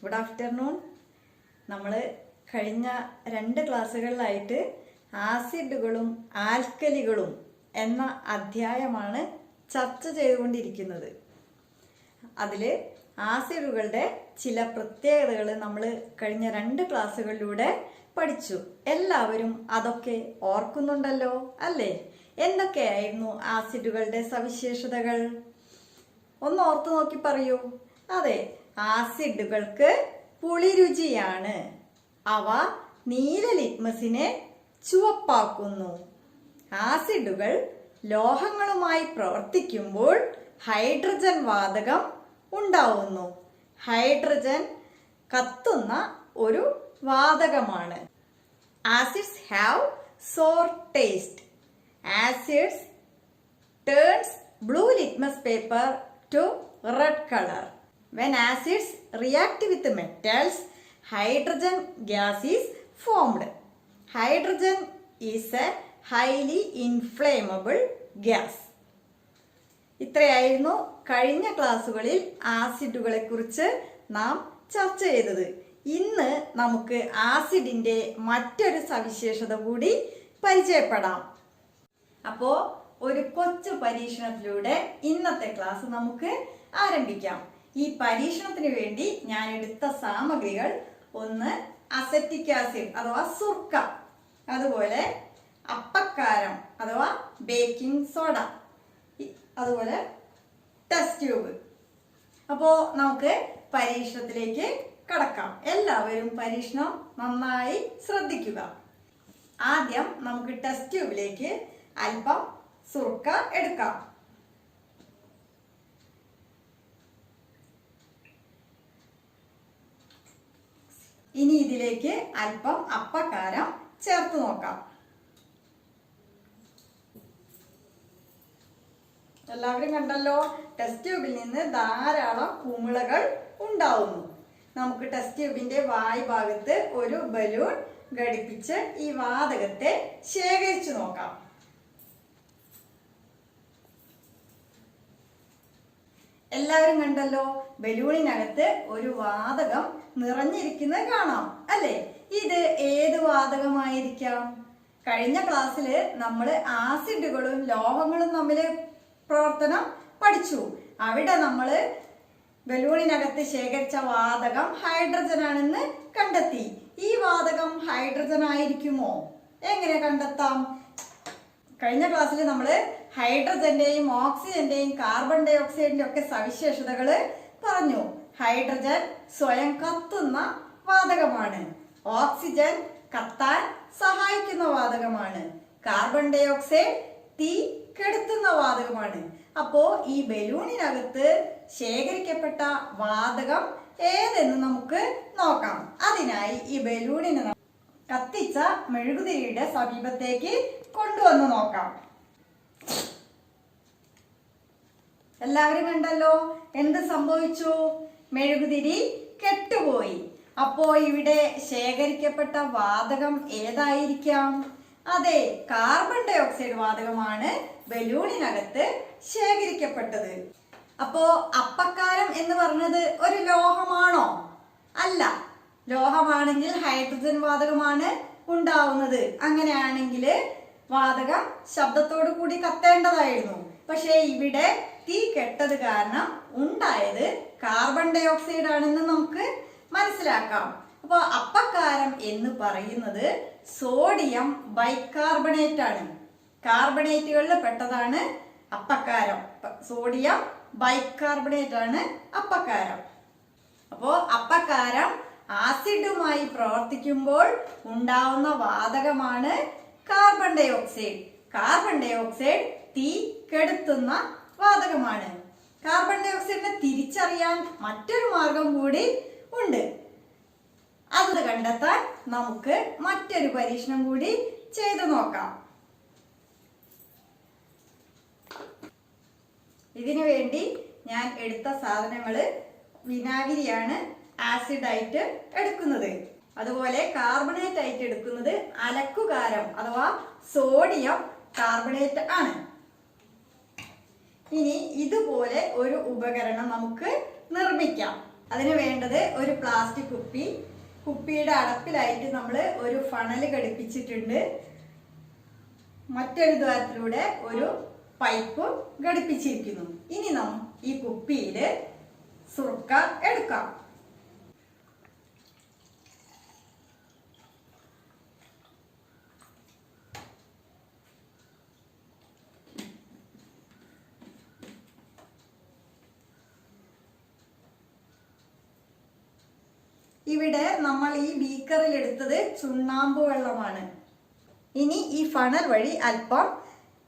Good afternoon. നമ്മൾ കഴിഞ്ഞ 2 ക്ലാസ്സുകളിലായിട്ട് ആസിഡുകളും ആൽക്കലികളും എന്ന അധ്യായമാണ് ചർച്ച ചെയ്തുകൊണ്ടിരിക്കുന്നത്. അതിൽ ആസിഡുകളുടെ ചില പ്രത്യേകതകൾ നമ്മൾ കഴിഞ്ഞ 2 ക്ലാസ്സുകളിലൂടെ പഠിച്ചു. എല്ലാവരും അതൊക്കെ ഓർക്കുന്നുണ്ടല്ലോ അല്ലേ? എന്തൊക്കെയായിരുന്നു ആസിഡുകളുടെ സവിശേഷതകൾ? ഒന്ന് ഓർത്തു നോക്കി പറയൂ. അതെ, ആസിഡുകൾക്ക് പുളിരുചിയാണ്. അവ നീല ലിറ്റ്മസിനെ ചുവപ്പാക്കുന്നു. ആസിഡുകൾ ലോഹങ്ങളുമായി പ്രവർത്തിക്കുമ്പോൾ ഹൈഡ്രജൻ വാതകം ഉണ്ടാവുന്നു. ഹൈഡ്രജൻ കത്തുന്ന ഒരു വാതകമാണ്. Acids have sour taste. Acids turns blue litmus paper to red color. When acids react with metals, hydrogen gas is formed. Hydrogen is a highly inflammable gas. ഇത്രയായിരുന്നു കഴിഞ്ഞ ക്ലാസ്സുകളിൽ ആസിഡുകളെ കുറിച്ച് നാം ചർച്ച ചെയ്തത്. ഇന്ന് നമുക്ക് ആസിഡിന്റെ മറ്റൊരു സവിശേഷത കൂടി പരിചയപ്പെടാം. അപ്പോ ഒരു കൊച്ചു പരീക്ഷണത്തിലൂടെ ഇന്നത്തെ ക്ലാസ് നമുക്ക് ആരംഭിക്കാം. ഈ പരീക്ഷണത്തിന് വേണ്ടി ഞാൻ എടുത്ത സാമഗ്രികൾ: ഒന്ന് അസറ്റിക് ആസിഡ് അഥവാ സുർക്ക, അതുപോലെ അപ്പക്കാരം അഥവാ ബേക്കിംഗ് സോഡ, അതുപോലെ ടെസ്റ്റ് ട്യൂബ്. അപ്പോൾ നമുക്ക് പരീക്ഷണത്തിലേക്ക് കടക്കാം. എല്ലാവരും പരീക്ഷണം നന്നായി ശ്രദ്ധിക്കുക. ആദ്യം നമുക്ക് ടെസ്റ്റ് ട്യൂബിലേക്ക് അല്പം സുർക്ക എടുക്കാം. ഇനി ഇതിലേക്ക് അല്പം അപ്പക്കാരം ചേർത്ത് നോക്കാം. എല്ലാവരും കണ്ടല്ലോ, ടെസ്റ്റ് ട്യൂബിൽ നിന്ന് ധാരാളം കുമിളകൾ ഉണ്ടാവുന്നു. നമുക്ക് ടെസ്റ്റ് ട്യൂബിന്റെ വായ് ഭാഗത്ത് ഒരു ബലൂൺ ഘടിപ്പിച്ച് ഈ വാതകത്തെ ശേഖരിച്ചു നോക്കാം. എല്ലാവരും കണ്ടല്ലോ, ബലൂണിനകത്ത് ഒരു വാതകം നിറഞ്ഞിരിക്കുന്നത് കാണാം അല്ലേ? ഇത് ഏത് വാതകമായിരിക്കാം? കഴിഞ്ഞ ക്ലാസ്സിൽ നമ്മൾ ആസിഡുകളും ലോഹങ്ങളും തമ്മിൽ പ്രവർത്തനം പഠിച്ചു. അവിടെ നമ്മൾ ബലൂണിനകത്ത് ശേഖരിച്ച വാതകം ഹൈഡ്രജൻ ആണെന്ന് കണ്ടെത്തി. ഈ വാതകം ഹൈഡ്രജൻ ആയിരിക്കുമോ? എങ്ങനെ കണ്ടെത്താം? കഴിഞ്ഞ ക്ലാസ്സിൽ നമ്മൾ ഹൈഡ്രജന്റെയും ഓക്സിജന്റെയും കാർബൺ ഡൈ ഓക്സൈഡിന്റെ ഒക്കെ സവിശേഷതകൾ പറഞ്ഞു. ഹൈഡ്രജൻ സ്വയം കത്തുന്ന വാതകമാണ്. ഓക്സിജൻ കത്താൻ സഹായിക്കുന്ന വാതകമാണ്. കാർബൺ ഡൈ ഓക്സൈഡ് തീ കെടുത്തുന്ന വാതകമാണ്. അപ്പോ ഈ ബലൂണിനകത്ത് ശേഖരിക്കപ്പെട്ട വാതകം ഏതെന്ന് നമുക്ക് നോക്കാം. അതിനായി ഈ ബലൂണിനെ കത്തിച്ച മെഴുകുതിരിയുടെ സമീപത്തേക്ക് കൊണ്ടുവന്ന് നോക്കാം. എല്ലാവരും കണ്ടല്ലോ, എന്ത് സംഭവിച്ചു? മെഴുകുതിരി കെട്ടുപോയി. അപ്പോ ഇവിടെ ശേഖരിക്കപ്പെട്ട വാതകം ഏതായിരിക്കാം? അതെ, കാർബൺ ഡൈ ഓക്സൈഡ് വാതകമാണ് ബലൂണിനകത്ത് ശേഖരിക്കപ്പെട്ടത്. അപ്പോ അപ്പക്കാരം എന്ന് പറഞ്ഞത് ഒരു ലോഹമാണോ? അല്ല. ലോഹമാണെങ്കിൽ ഹൈഡ്രജൻ വാതകമാണ് ഉണ്ടാവുന്നത്. അങ്ങനെയാണെങ്കിൽ വാതകം ശബ്ദത്തോടു കൂടി കത്തേണ്ടതായിരുന്നു. പക്ഷേ ഇവിടെ തീ കെട്ടത് കാരണം ഉണ്ടായത് കാർബൺ ഡൈ ഓക്സൈഡ് ആണെന്ന് നമുക്ക് മനസ്സിലാക്കാം. അപ്പൊ അപ്പക്കാരം എന്ന് പറയുന്നത് സോഡിയം ബൈകാർബണേറ്റ് ആണ്. കാർബണേറ്റുകളിൽ പെട്ടതാണ് അപ്പക്കാരം. സോഡിയം ബൈകാർബണേറ്റ് ആണ് അപ്പക്കാരം. അപ്പോ അപ്പക്കാരം ആസിഡുമായി പ്രവർത്തിക്കുമ്പോൾ ഉണ്ടാവുന്ന വാതകമാണ് carbon dioxide. Carbon dioxide തീ കെടുത്തുന്ന വാതകമാണ്. കാർബൺ ഡൈ ഓക്സൈഡിനെ തിരിച്ചറിയാൻ മറ്റൊരു മാർഗം കൂടി ഉണ്ട്. അത് കണ്ടെത്താൻ നമുക്ക് മറ്റൊരു പരീക്ഷണം കൂടി ചെയ്തു നോക്കാം. ഇതിനു വേണ്ടി ഞാൻ എടുത്ത സാധനങ്ങള് വിനാഗിരിയാണ് ആസിഡായിട്ട് എടുക്കുന്നത്. അതുപോലെ കാർബണേറ്റ് ആയിട്ട് എടുക്കുന്നത് അലക്കുകാരം അഥവാ സോഡിയം കാർബണേറ്റ് ആണ്. ഇനി ഇതുപോലെ ഒരു ഉപകരണം നമുക്ക് നിർമ്മിക്കാം. അതിന് വേണ്ടത് ഒരു പ്ലാസ്റ്റിക് കുപ്പി. കുപ്പിയുടെ അടപ്പിലായിട്ട് നമ്മൾ ഒരു ഫണൽ ഘടിപ്പിച്ചിട്ടുണ്ട്. മറ്റൊരു ദ്വാരത്തിലൂടെ ഒരു പൈപ്പ് ഘടിപ്പിച്ചിരിക്കുന്നു. ഇനി നാം ഈ കുപ്പിയിൽ സുർക്ക എടുക്കാം. ഇവിടെ നമ്മൾ ഈ ബീക്കറിൽ എടുത്തത് ചുണ്ണാമ്പ് വെള്ളമാണ്. ഇനി ഈ ഫണൽ വഴി അല്പം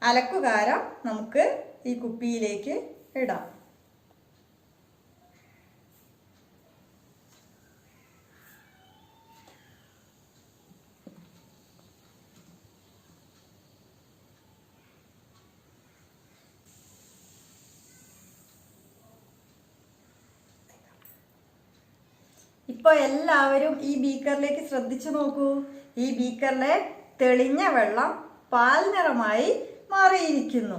അലക്കുകാരം നമുക്ക് ഈ കുപ്പിയിലേക്ക് ഇടാം. ഇപ്പൊ എല്ലാവരും ഈ ബീക്കറിലേക്ക് ശ്രദ്ധിച്ചു നോക്കൂ. ഈ ബീക്കറിലെ തെളിഞ്ഞ വെള്ളം പാൽ നിറമായി മാറിയിരിക്കുന്നു.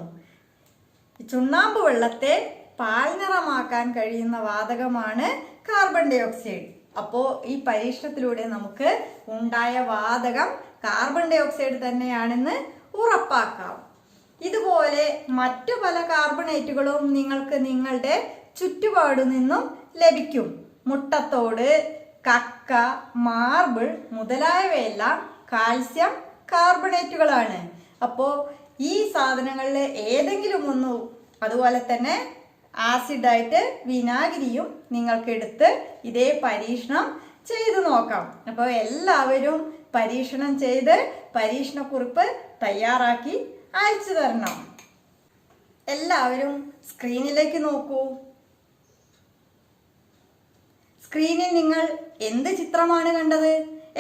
ചുണ്ണാമ്പ് വെള്ളത്തെ പാൽ നിറമാക്കാൻ കഴിയുന്ന വാതകമാണ് കാർബൺ ഡൈ ഓക്സൈഡ്. അപ്പോൾ ഈ പരീക്ഷണത്തിലൂടെ നമുക്ക് ഉണ്ടായ വാതകം കാർബൺ ഡൈ ഓക്സൈഡ് തന്നെയാണെന്ന് ഉറപ്പാക്കാം. ഇതുപോലെ മറ്റു പല കാർബണേറ്റുകളും നിങ്ങൾക്ക് നിങ്ങളുടെ ചുറ്റുപാടു നിന്നും ലഭിക്കും. മുട്ടത്തോട്, കക്ക, മാർബിൾ മുതലായവയെല്ലാം കാൽസ്യം കാർബണേറ്റുകളാണ്. അപ്പോൾ ഈ സാധനങ്ങളിൽ ഏതെങ്കിലും ഒന്ന്, അതുപോലെ തന്നെ ആസിഡായിട്ട് വിനാഗിരിയും നിങ്ങൾക്ക് എടുത്ത് ഇതേ പരീക്ഷണം ചെയ്തു നോക്കാം. അപ്പോൾ എല്ലാവരും പരീക്ഷണം ചെയ്ത് പരീക്ഷണക്കുറിപ്പ് തയ്യാറാക്കി അയച്ചു തരണം. എല്ലാവരും സ്ക്രീനിലേക്ക് നോക്കൂ. സ്ക്രീനിൽ നിങ്ങൾ എന്ത് ചിത്രമാണ് കണ്ടത്?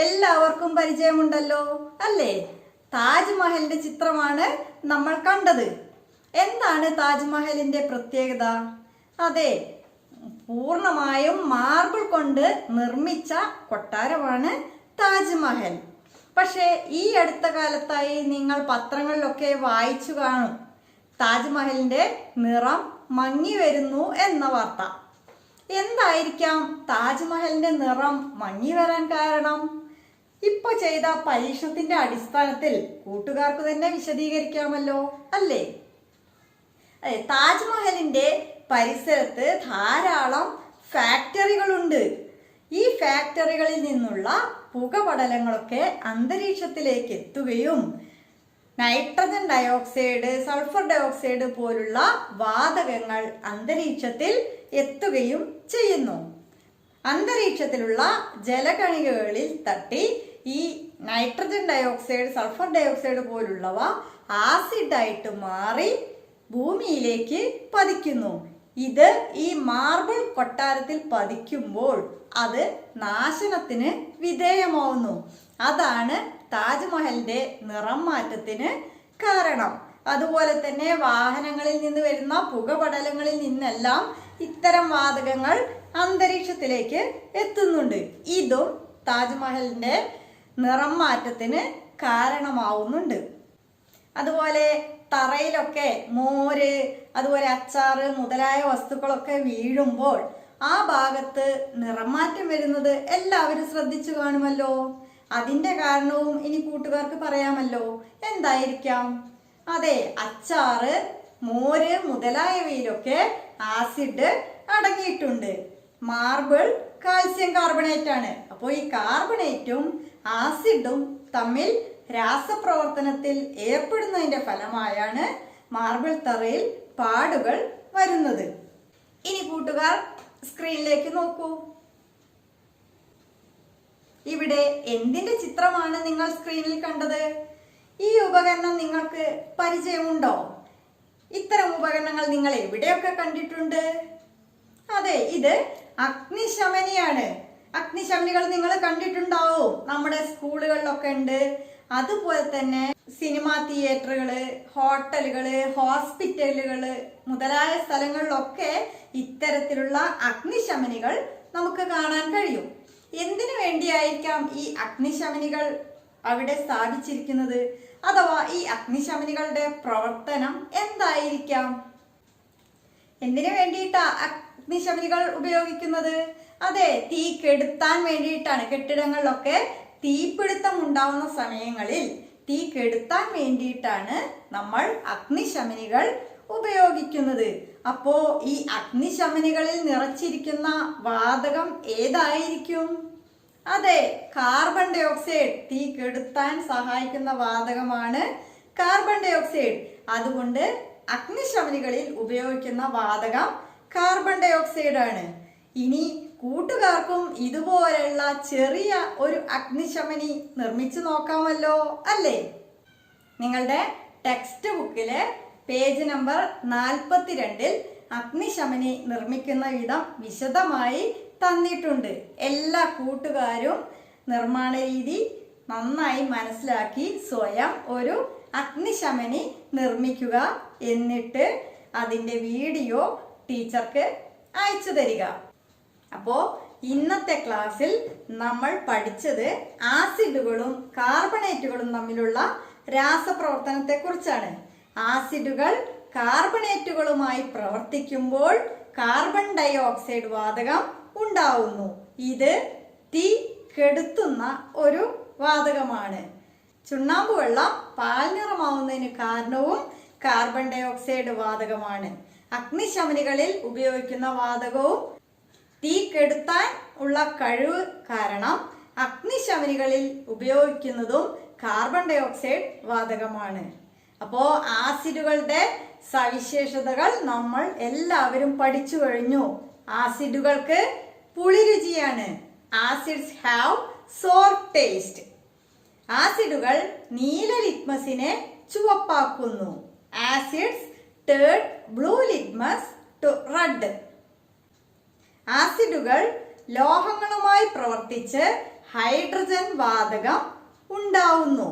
എല്ലാവർക്കും പരിചയമുണ്ടല്ലോ അല്ലേ? താജ്മഹലിന്റെ ചിത്രമാണ് നമ്മൾ കണ്ടത്. എന്താണ് താജ്മഹലിന്റെ പ്രത്യേകത? അതെ, പൂർണ്ണമായും മാർബിൾ കൊണ്ട് നിർമ്മിച്ച കൊട്ടാരമാണ് താജ്മഹൽ. പക്ഷേ ഈ അടുത്ത കാലത്തായി നിങ്ങൾ പത്രങ്ങളിലൊക്കെ വായിച്ചു കാണും, താജ്മഹലിന്റെ നിറം മങ്ങി വരുന്നു എന്ന വാർത്ത. എന്തായിരിക്കാം താജ്മഹലിന്റെ നിറം മങ്ങി വരാൻ കാരണം? ഇപ്പൊ ചെയ്ത പരീക്ഷണത്തിന്റെ അടിസ്ഥാനത്തിൽ കൂട്ടുകാർക്ക് തന്നെ വിശദീകരിക്കാമല്ലോ അല്ലേ? താജ്മഹലിന്റെ പരിസരത്ത് ധാരാളം ഫാക്ടറികളുണ്ട്. ഈ ഫാക്ടറികളിൽ നിന്നുള്ള പുകപടലങ്ങളൊക്കെ അന്തരീക്ഷത്തിലേക്ക് എത്തുകയും നൈട്രജൻ ഡയോക്സൈഡ്, സൾഫർ ഡയോക്സൈഡ് പോലുള്ള വാതകങ്ങൾ അന്തരീക്ഷത്തിൽ എത്തുകയും ചെയ്യുന്നു. അന്തരീക്ഷത്തിലുള്ള ജലകണികകളിൽ തട്ടി ഈ നൈട്രജൻ ഡയോക്സൈഡ്, സൾഫർ ഡയോക്സൈഡ് പോലുള്ളവ ആസിഡായിട്ട് മാറി ഭൂമിയിലേക്ക് പതിക്കുന്നു. ഇത് ഈ മാർബിൾ കൊട്ടാരത്തിൽ പതിക്കുമ്പോൾ അത് നാശനത്തിന് വിധേയമാവുന്നു. അതാണ് താജ്മഹലിന്റെ നിറം മാറ്റത്തിന് കാരണം. അതുപോലെ തന്നെ വാഹനങ്ങളിൽ നിന്ന് വരുന്ന പുകപടലങ്ങളിൽ നിന്നെല്ലാം ഇത്തരം വാതകങ്ങൾ അന്തരീക്ഷത്തിലേക്ക് എത്തുന്നുണ്ട്. ഇതും താജ്മഹലിന്റെ നിറം മാറ്റത്തിന് കാരണമാവുന്നുണ്ട്. അതുപോലെ തറയിലൊക്കെ മോര്, അതുപോലെ അച്ചാറ് മുതലായ വസ്തുക്കളൊക്കെ വീഴുമ്പോൾ ആ ഭാഗത്ത് നിറം മാറ്റം വരുന്നത് എല്ലാവരും ശ്രദ്ധിച്ചു കാണുമല്ലോ. അതിന്റെ കാരണവും ഇനി കൂട്ടുകാർക്ക് പറയാമല്ലോ. എന്തായിരിക്കാം? അതെ, അച്ചാറ്, മോര് മുതലായവയിലൊക്കെ ആസിഡ് അടങ്ങിയിട്ടുണ്ട്. മാർബിൾ കാൽസ്യം കാർബണേറ്റ് ആണ്. അപ്പോൾ ഈ കാർബണേറ്റും ആസിഡും തമ്മിൽ രാസപ്രവർത്തനത്തിൽ ഏർപ്പെടുന്നതിന്റെ ഫലമായാണ് മാർബിൾ തറയിൽ പാടുകൾ വരുന്നത്. ഇനി കൂട്ടുകാർ സ്ക്രീനിലേക്ക് നോക്കൂ. ഇവിടെ എന്തിന്റെ ചിത്രമാണ് നിങ്ങൾ സ്ക്രീനിൽ കണ്ടത്? ഈ ഉപകരണം നിങ്ങൾക്ക് പരിചയമുണ്ടോ? ഇത്തരം ഉപകരണങ്ങൾ നിങ്ങൾ എവിടെയൊക്കെ കണ്ടിട്ടുണ്ട്? അതെ, ഇത് അഗ്നിശമനിയാണ്. അഗ്നിശമനികൾ നിങ്ങൾ കണ്ടിട്ടുണ്ടാവും, നമ്മുടെ സ്കൂളുകളിലൊക്കെ ഉണ്ട്. അതുപോലെ തന്നെ സിനിമാ തിയേറ്ററുകള്, ഹോട്ടലുകള്, ഹോസ്പിറ്റലുകള് മുതലായ സ്ഥലങ്ങളിലൊക്കെ ഇത്തരത്തിലുള്ള അഗ്നിശമനികൾ നമുക്ക് കാണാൻ കഴിയും. എന്തിനു വേണ്ടിയായിരിക്കാം ഈ അഗ്നിശമനികൾ അവിടെ സ്ഥാപിച്ചിരിക്കുന്നത്? അഥവാ ഈ അഗ്നിശമനികളുടെ പ്രവർത്തനം എന്തായിരിക്കാം? എന്തിനു വേണ്ടിയിട്ടാ അഗ്നിശമനികൾ ഉപയോഗിക്കുന്നത്? അതെ, തീ കെടുത്താൻ വേണ്ടിയിട്ടാണ്. കെട്ടിടങ്ങളിലൊക്കെ തീപിടുത്തം ഉണ്ടാവുന്ന സമയങ്ങളിൽ തീ കെടുത്താൻ വേണ്ടിയിട്ടാണ് നമ്മൾ അഗ്നിശമനികൾ ഉപയോഗിക്കുന്നത്. അപ്പോ ഈ അഗ്നിശമനികളിൽ നിറച്ചിരിക്കുന്ന വാതകം ഏതായിരിക്കും? അതെ, കാർബൺ ഡൈ ഓക്സൈഡ്. തീ കെടുത്താൻ സഹായിക്കുന്ന വാതകമാണ് കാർബൺ ഡൈ ഓക്സൈഡ്. അതുകൊണ്ട് അഗ്നിശമനികളിൽ ഉപയോഗിക്കുന്ന വാതകം കാർബൺ ഡൈ ഓക്സൈഡ് ആണ്. ഇനി കൂട്ടുകാർക്കും ഇതുപോലെയുള്ള ചെറിയ ഒരു അഗ്നിശമനി നിർമ്മിച്ചു നോക്കാമല്ലോ, അല്ലേ? നിങ്ങളുടെ ടെക്സ്റ്റ് ബുക്കിലെ പേജ് നമ്പർ 42 അഗ്നിശമനി നിർമ്മിക്കുന്ന വിധം വിശദമായി തന്നിട്ടുണ്ട്. എല്ലാ കൂട്ടുകാരും നിർമ്മാണ രീതി നന്നായി മനസ്സിലാക്കി സ്വയം ഒരു അഗ്നിശമനി നിർമ്മിക്കുക. എന്നിട്ട് അതിൻ്റെ വീഡിയോ ടീച്ചർക്ക് അയച്ചു തരിക. അപ്പോൾ ഇന്നത്തെ ക്ലാസ്സിൽ നമ്മൾ പഠിച്ചത് ആസിഡുകളും കാർബണേറ്റുകളും തമ്മിലുള്ള രാസപ്രവർത്തനത്തെ കുറിച്ചാണ്. ആസിഡുകൾ കാർബണേറ്റുകളുമായി പ്രവർത്തിക്കുമ്പോൾ കാർബൺ ഡൈ ഓക്സൈഡ് വാതകം ഉണ്ടാവുന്നു. ഇത് തീ കെടുത്തുന്ന ഒരു വാതകമാണ്. ചുണ്ണാമ്പ് വെള്ളം പാൽനിറമാവുന്നതിന് കാരണവും കാർബൺ ഡൈ ഓക്സൈഡ് വാതകമാണ്. അഗ്നിശമനികളിൽ ഉപയോഗിക്കുന്ന വാതകവും തീ കെടുത്താൻ ഉള്ള കഴിവ് കാരണം അഗ്നിശമനികളിൽ ഉപയോഗിക്കുന്നതും കാർബൺ ഡൈ ഓക്സൈഡ് വാതകമാണ്. അപ്പോൾ ആസിഡുകളുടെ സവിശേഷതകൾ നമ്മൾ എല്ലാവരും പഠിച്ചു കഴിഞ്ഞു. ആസിഡുകൾക്ക് പുളിരുചിയാണ്. Acids have sour taste. ആസിഡുകൾ നീല ലിറ്റ്മസിനെ ചുവപ്പാക്കുന്നു. Acids turn blue litmus to red. ആസിഡുകൾ ലോഹങ്ങളുമായി പ്രവർത്തിച്ച് ഹൈഡ്രജൻ വാതകം ഉണ്ടാവുന്നു.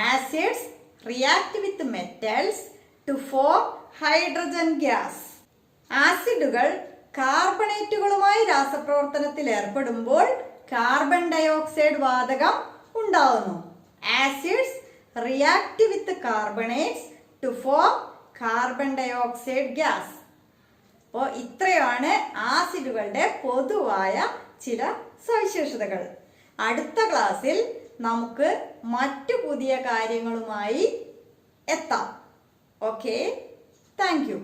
Acids react with metals to form hydrogen gas. ആസിഡുകൾ കാർബണേറ്റുകളുമായി രാസപ്രവർത്തനത്തിൽ ഏർപ്പെടുമ്പോൾ കാർബൺ ഡൈ ഓക്സൈഡ് വാതകം ഉണ്ടാവുന്നു. Acids react with carbonates to form carbon dioxide gas. അപ്പോൾ ഇത്രയാണ് ആസിഡുകളുടെ പൊതുവായ ചില സവിശേഷതകൾ. അടുത്ത ക്ലാസ്സിൽ നമുക്ക് മറ്റു പുതിയ കാര്യങ്ങളുമായി എത്താം. Okay, thank you.